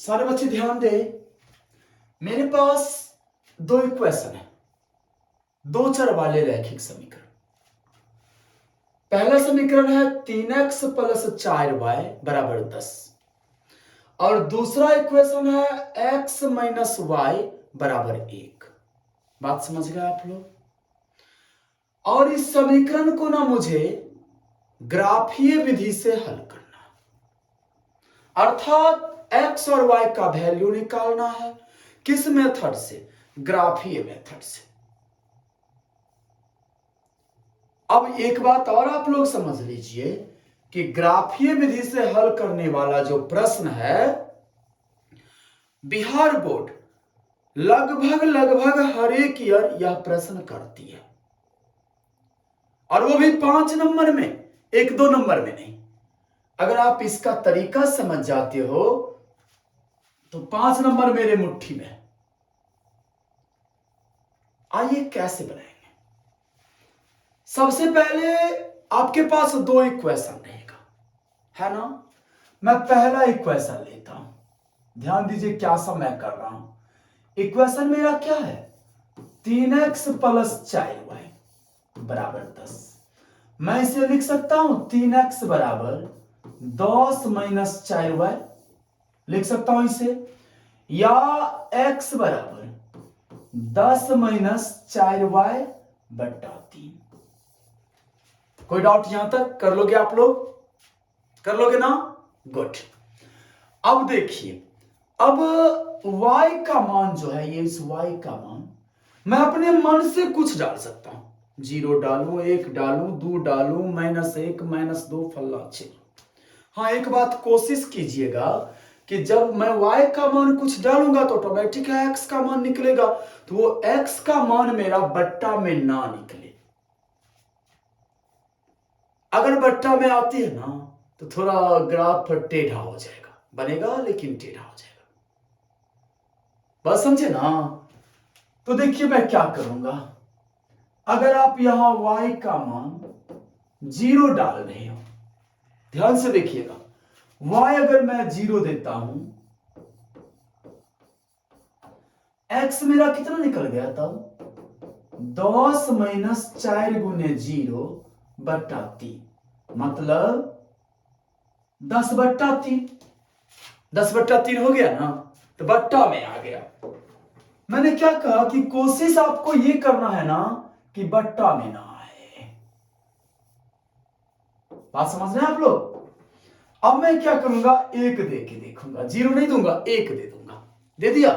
सारे बच्चे ध्यान दें, मेरे पास दो इक्वेशन है, दो चर वाले रैखिक समीकरण। पहला समीकरण है 3x प्लस 4y बराबर 10 और दूसरा इक्वेशन है x माइनस वाई बराबर 1। बात समझ गए आप लोग? और इस समीकरण को ना मुझे ग्राफीय विधि से हल करना, अर्थात x और y का वैल्यू निकालना है। किस मेथड से? ग्राफीय मेथड से। अब एक बात और आप लोग समझ लीजिए कि ग्राफीय विधि से हल करने वाला जो प्रश्न है, बिहार बोर्ड लगभग हर एक ईयर यह प्रश्न करती है, और वो भी 5 नंबर में, 1-2 नंबर में नहीं। अगर आप इसका तरीका समझ जाते हो तो 5 नंबर मेरे मुट्ठी में है। आइए कैसे बनाएंगे। सबसे पहले आपके पास दो इक्वेशन रहेगा, है ना। मैं पहला इक्वेशन लेता हूं, ध्यान दीजिए क्या सा मैं कर रहा हूं। इक्वेशन मेरा क्या है? 3x प्लस 4y बराबर 10। मैं इसे लिख सकता हूं 3x बराबर 10 माइनस 4y, लिख सकता हूं इसे, या x बराबर 10 माइनस 4y बट्टा 3। कोई डाउट यहां तक? कर लोगे आप लोग? कर लोगे ना? गुड। अब देखिए, अब y का मान जो है, ये इस y का मान मैं अपने मन से कुछ डाल सकता हूं। 0 डालूं, 1 डालूं, 2 डालूं, -1 -2 फल्ला चिल। हाँ, एक बात कोशिश कीजिएगा कि जब मैं y का मान कुछ डालूंगा तो ऑटोमेटिक x का मान निकलेगा, तो वो x का मान मेरा बट्टा में ना निकले। अगर बट्टा में आती है ना तो थोड़ा ग्राफ टेढ़ा हो जाएगा, बनेगा लेकिन टेढ़ा हो जाएगा। बात समझे ना? तो देखिए मैं क्या करूंगा। अगर आप यहां y का मान 0 डाल रहे हो, ध्यान से देखिएगा, y अगर मैं 0 देता हूं, x मेरा कितना निकल गया तब? 10 माइनस 4 गुने 0 बट्टा 3, मतलब 10 बट्टा 3। 10 बट्टा 3 हो गया ना, तो बट्टा में आ गया। मैंने क्या कहा कि कोशिश आपको यह करना है ना कि बट्टा में ना आए। बात समझ रहे हैं आप लोग? अब मैं क्या करूंगा, 1 दे के देखूंगा, 0 नहीं दूंगा, 1 दे दूंगा। दे दिया।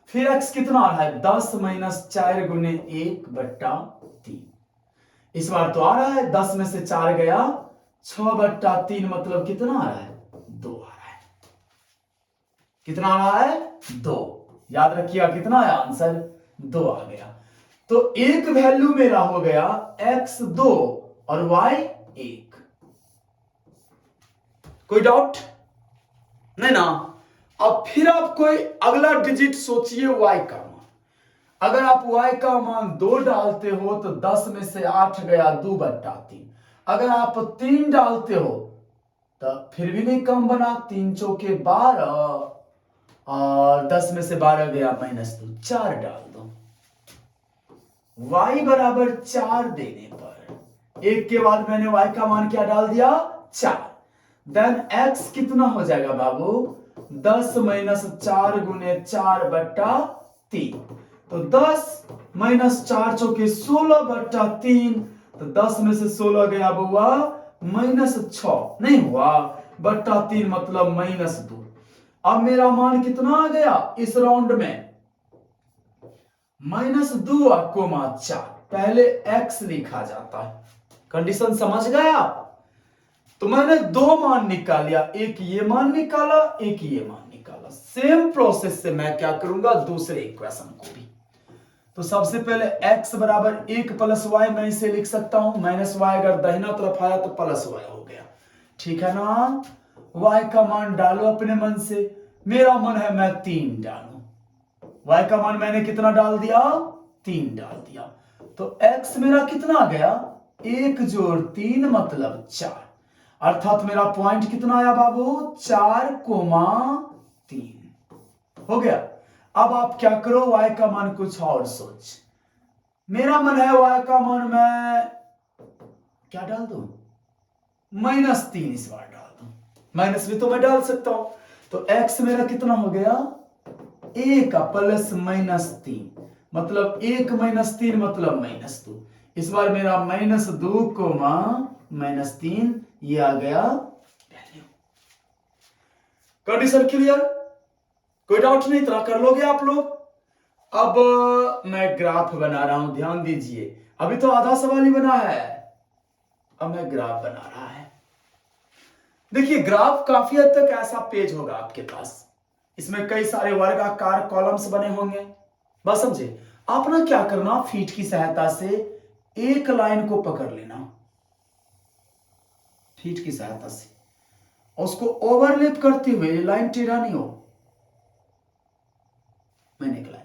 फिर x कितना आ रहा है? 10 माइनस 4 गुने 1 बट्टा 3। इस बार तो आ रहा है, 10 में से 4 गया, 6 बट्टा 3, मतलब कितना आ रहा है? 2 आ रहा है। कितना आ रहा है? 2। याद रखिएगा कितना आया आंसर? 2 आ गया। तो एक वैल्यू मेरा हो गया x 2 और y 1। कोई डाउट नहीं ना? अब फिर आप कोई अगला डिजिट सोचिए y का मान। अगर आप y का मान 2 डालते हो तो 10 में से 8 गया, 2 बट्टा 3। अगर आप 3 डालते हो तो फिर भी नहीं कम बना, 3 चौके 12 और 10 में से 12 गया -2, 4 डाल दो। y बराबर 4 देने पर 1 के बाद मैंने y का मान क्या डाल दिया? 4। देन x कितना हो जाएगा बाबू? 10 माइनस 4 गुने 4 बट्टा 3। तो 10 माइनस 4 चौके 16 बट्टा 3, तो 10 में से 16 गया बुआ -6, नहीं हुआ, बट्टा 3 मतलब -2। अब मेरा मान कितना आ गया इस राउंड में? -2 कोमा 4। पहले x लिखा जाता है। कंडीशन समझ गए आप? तो मैंने 2 मान निकाल लिया, एक ये मान निकाला, एक ये मान निकाला। सेम प्रोसेस से मैं क्या करूंगा दूसरे इक्वेशन को भी। तो सबसे पहले x बराबर 1 प्लस y, मैं इसे लिख सकता हूं -y, अगर दाहिना तरफ आया तो प्लस y हो गया, ठीक है ना। y का मान डालो अपने मन से, मेरा मन है मैं 3 डालूं। y का मान मैंने कितना डाल दिया? 3 डाल दिया। तो x मेरा कितना आ गया? 1 जोड़ 3 मतलब 4। अर्थात मेरा पॉइंट कितना आया बाबू, 4,3 हो गया। अब आप क्या करो, y का मान कुछ और सोच। मेरा मन है y का मान मैं क्या डाल दूं, -3 इस बार डाल दूं। माइनस भी तो मैं डाल सकता हूं। तो x मेरा कितना हो गया, a का प्लस -3, मतलब 1 -3 मतलब -2। इस बार मेरा -2 -3 ये आ गया वैल्यू। कंडीशन क्लियर, कोई डाउट नहीं, इतना कर लोगे आप लोग। अब मैं ग्राफ बना रहा हूं, ध्यान दीजिए। अभी तो आधा सवाल ही बना है, अब मैं ग्राफ बना रहा है। देखिए ग्राफ काफी हद तक ऐसा पेज होगा आपके पास, इसमें कई सारे वर्गाकार कॉलम्स बने होंगे। बस समझे, आप ना क्या करना, फीट की सहायता से एक लाइन को पकड़ लेना, फीट की सहायता से, उसको ओवरलैप करते हुए लाइन टेढ़ा नहीं हो। मैंने एक लाइन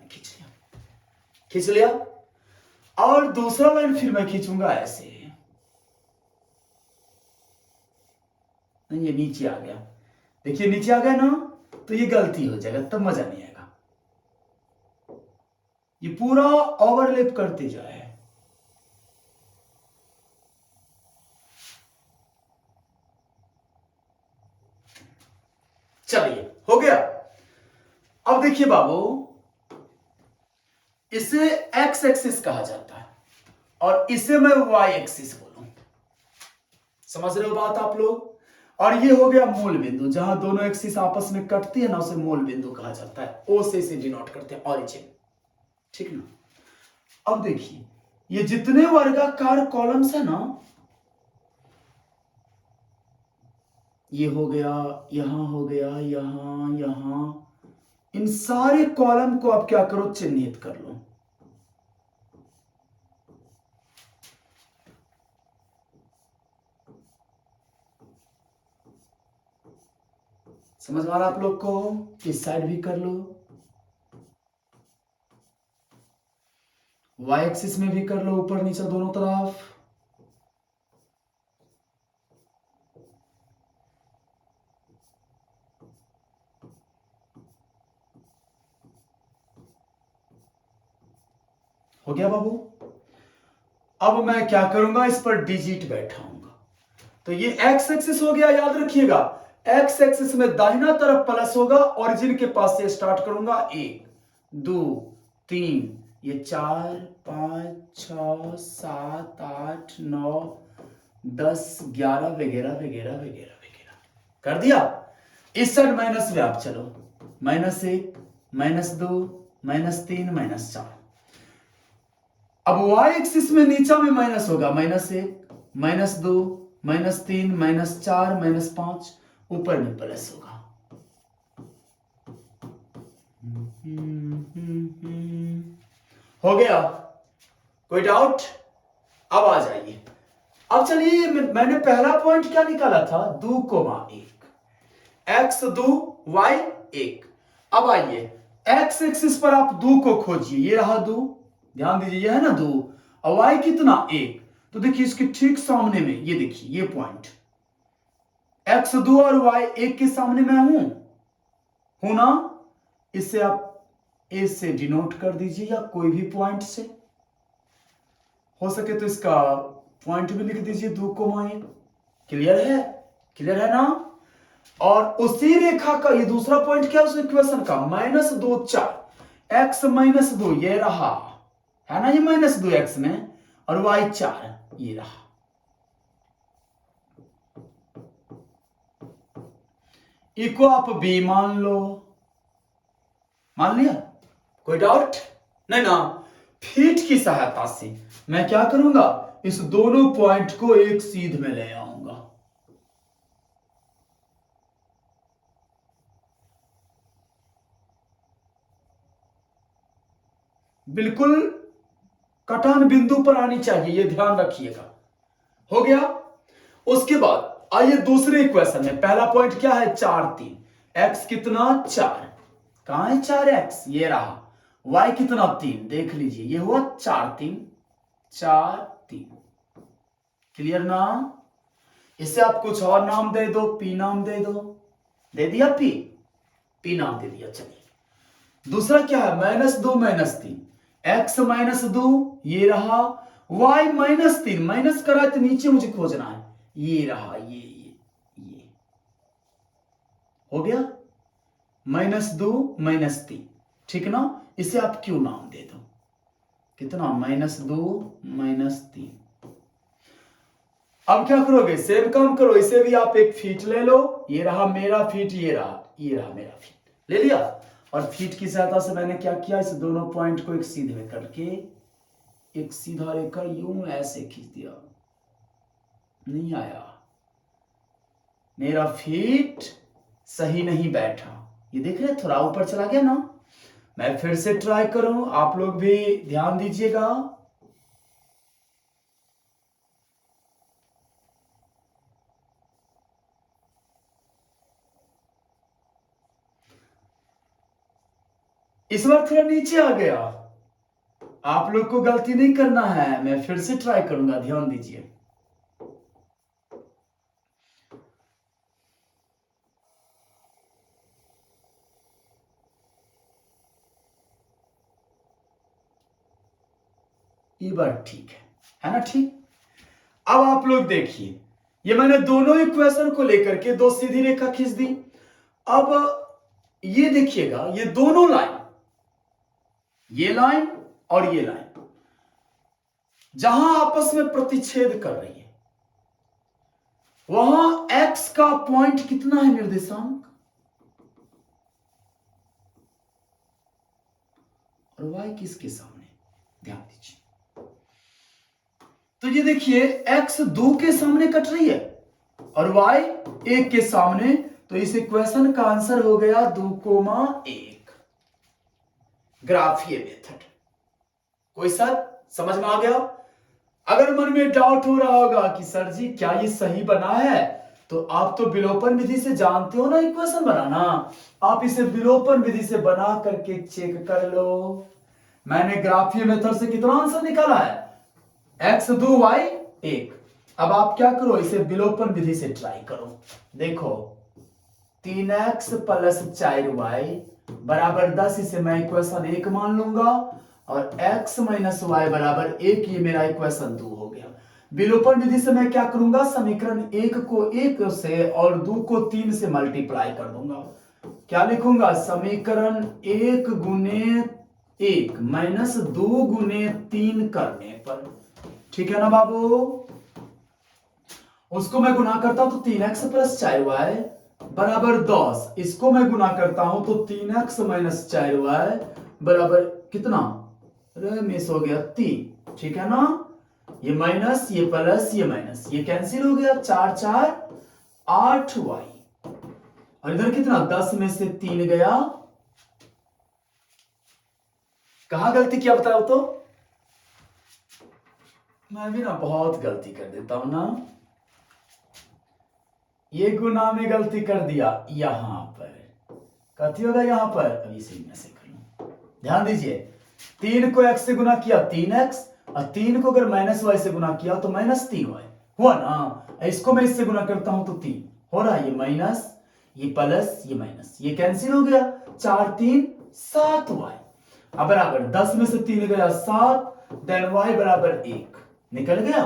खींच लिया और दूसरा लाइन फिर मैं खींचूंगा ऐसे, नहीं ये नीचे आ गया, देखिए नीचे आ गया ना, तो ये गलती हो जाएगा, तब मजा नहीं आएगा। ये पूरा ओवरलैप करते जाए। चलिए हो गया। अब देखिए बाबू, इसे एक्स एक्सिस कहा जाता है और इसे मैं वाई एक्सिस बोलूं, समझ रहे हो बात आप लोग। और ये हो गया मूल बिंदु, जहां दोनों एक्सिस आपस में कटती है ना, उसे मूल बिंदु कहा जाता है। ओ से इसे डिनोट करते हैं, ऑरिजिन, ठीक ना। अब देखिए ये जितने वर्गाकार कॉलम्स है ना, ये हो गया, यहां हो गया, यहां, इन सारे कॉलम को आप क्या करो, चिन्हित कर लो। समझ में आ रहा आप लोग को, इस साइड भी कर लो, वाई एक्सिस में भी कर लो, ऊपर नीचे दोनों तरफ। हो गया बाबू। अब मैं क्या करूंगा, इस पर डिजिट बैठाऊंगा। तो ये एक्स एक्सिस हो गया, याद रखिएगा। एक्स एक्सिस में दाहिना तरफ प्लस होगा, ओरिजिन के पास से स्टार्ट करूंगा, 1 2 3, ये 4 5 6 7 8 9 10 11 वगैरह वगैरह वगैरह वगैरह कर दिया। इस साइड माइनस में आप चलो, -1 -2 -3 -4। अब y एक्सिस में नीचा में माइनस होगा, -1 -2 -3 -4 -5, ऊपर में प्लस होगा। हो गया, कोई डाउट। अब आ जाइए। अब चलिए, मैंने पहला पॉइंट क्या निकाला था, 2,1, x 2 y 1। अब आइए x एक्सिस पर आप 2 को खोजिए, ये रहा 2, ध्यान दीजिए, ये है ना 2, और y कितना 1। तो देखिए इसके ठीक सामने में ये देखिए, ये पॉइंट x 2 और y 1 के सामने मैं हूं ना, इससे आप a से डिनोट कर दीजिए या कोई भी पॉइंट से, हो सके तो इसका पॉइंट भी लिख दीजिए 2,1। क्लियर है ना। और उसी रेखा का ये दूसरा पॉइंट क्या है उस इक्वेशन का, -2 4, x -2 ये रहा, है ना, ये -2 x में, और y 4 ये रहा। इको आप b मान लो, मान लिया, कोई डाउट नहीं ना। फीट की सहायता से मैं क्या करूंगा, इस दोनों पॉइंट को एक सीध में ले आऊंगा। बिल्कुल कटान बिंदु पर आनी चाहिए, ये ध्यान रखिएगा। हो गया। उसके बाद आइए दूसरे इक्वेशन में, पहला पॉइंट क्या है, 4 3, x कितना 4, कहां है 4x, ये रहा, y कितना 3, देख लीजिए, ये हुआ 4 3 4 3। क्लियर ना। इसे आप कुछ और नाम दे दो, पी नाम दे दो। दे दिया पी नाम दे दिया। चलिए दूसरा क्या है, -2 -3, x -2 ये रहा, y -3 माइनस करा तो नीचे मुझे खोजना है, ये रहा, ये हो गया -2 -3, ठीक ना। इसे आप क्यों नाम दे दो, कितना -2 -3। अब क्या करोगे, सेम काम करो, इसे भी आप एक फीट ले लो, ये रहा मेरा फीट, ये रहा मेरा फीट, ले लिया। और फीट की सहायता से मैंने क्या किया, इस दोनों पॉइंट को एक सीधे में करके एक सीधा रेखा यूं ऐसे खींच दिया, नहीं आया, मेरा फीट सही नहीं बैठा, ये देख रहे थोड़ा ऊपर चला गया ना। मैं फिर से ट्राई करूं, आप लोग भी ध्यान दीजिएगा। इस बार थोड़ा नीचे आ गया, आप लोग को गलती नहीं करना है, मैं फिर से ट्राई करूंगा, ध्यान दीजिए। ये बार ठीक है ना, ठीक। अब आप लोग देखिए, ये मैंने दोनों इक्वेशन को लेकर के दो सीधी रेखा खींच दी। अब ये देखिएगा, ये दोनों लाइन, ये लाइन और ये लाइन जहां आपस में प्रतिच्छेद कर रही है, वहां x का पॉइंट कितना है, निर्देशांक, और y किसके सामने, ध्यान दीजिए। तो ये देखिए x 2 के सामने कट रही है और y 1 के सामने, तो इस इक्वेशन का आंसर हो गया 2,1। ग्राफीय मेथड, कोई सर समझ में आ गया। अगर मन में डाउट हो रहा होगा कि सर जी क्या ये सही बना है, तो आप तो विलोपन विधि से जानते हो ना इक्वेशन बनाना, आप इसे विलोपन विधि से बना करके चेक कर लो। मैंने ग्राफीय मेथड से कितना आंसर निकाला है, x 2 y 1। अब आप क्या करो, इसे विलोपन विधि से ट्राई करो। देखो 3x + 4y बराबर 10, इसे मैं इक्वेशन 1 मान लूंगा, और x - y बराबर 1, ये मेरा इक्वेशन 2 हो गया। विलोपन विधि से मैं क्या करूंगा, समीकरण 1 को 1 से और 2 को 3 से मल्टीप्लाई कर दूंगा। क्या लिखूंगा, समीकरण 1 गुने 1 माइनस 2 गुने 3 करने पर, ठीक है ना बाबू। उसको मैं गुना करता हूं तो 3x + 4y बराबर 10, इसको मैं गुना करता हूं तो 3x - 4y बराबर कितना, मिस हो गया 3, ठीक है ना। ये माइनस, ये प्लस, ये माइनस, ये कैंसिल हो गया, 4 4 8y, और इधर कितना, 10 में से 3 गया। कहां गलती किया बताओ तो, मैं भी ना बहुत गलती कर देता हूं ना। ये गुना में गलती कर दिया, यहां पर कथी होगा, यहां पर अभी से मैं से कर लूं, ध्यान दीजिए। 3 को x से गुना किया 3x, और 3 को अगर -y से गुना किया तो -3y हुआ ना। इसको मैं इससे गुना करता हूं तो 3 हो रहा है, ये माइनस, ये प्लस, ये माइनस, ये कैंसिल हो गया, 4 3 7y। अब बराबर 10 में से 3 गया 7, देन y बराबर 1 निकल गया।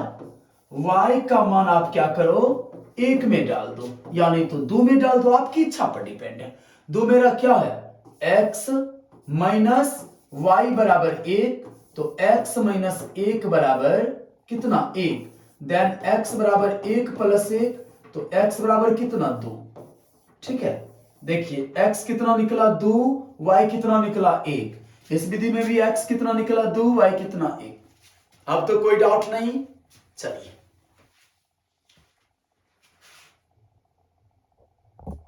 y का मान आप क्या करो, 1 में डाल दो, या नहीं तो 2 में डाल दो, आपकी इच्छा पर डिपेंड है। 2 मेरा क्या है, x - y बराबर 1, तो x - 1 बराबर कितना, 1, देन x बराबर 1 + 1, तो x बराबर कितना, 2, ठीक है। देखिए x कितना निकला, 2, y कितना निकला, 1। इस विधि में भी x कितना निकला, 2, y कितना, 1। अब तो कोई डाउट नहीं, चलिए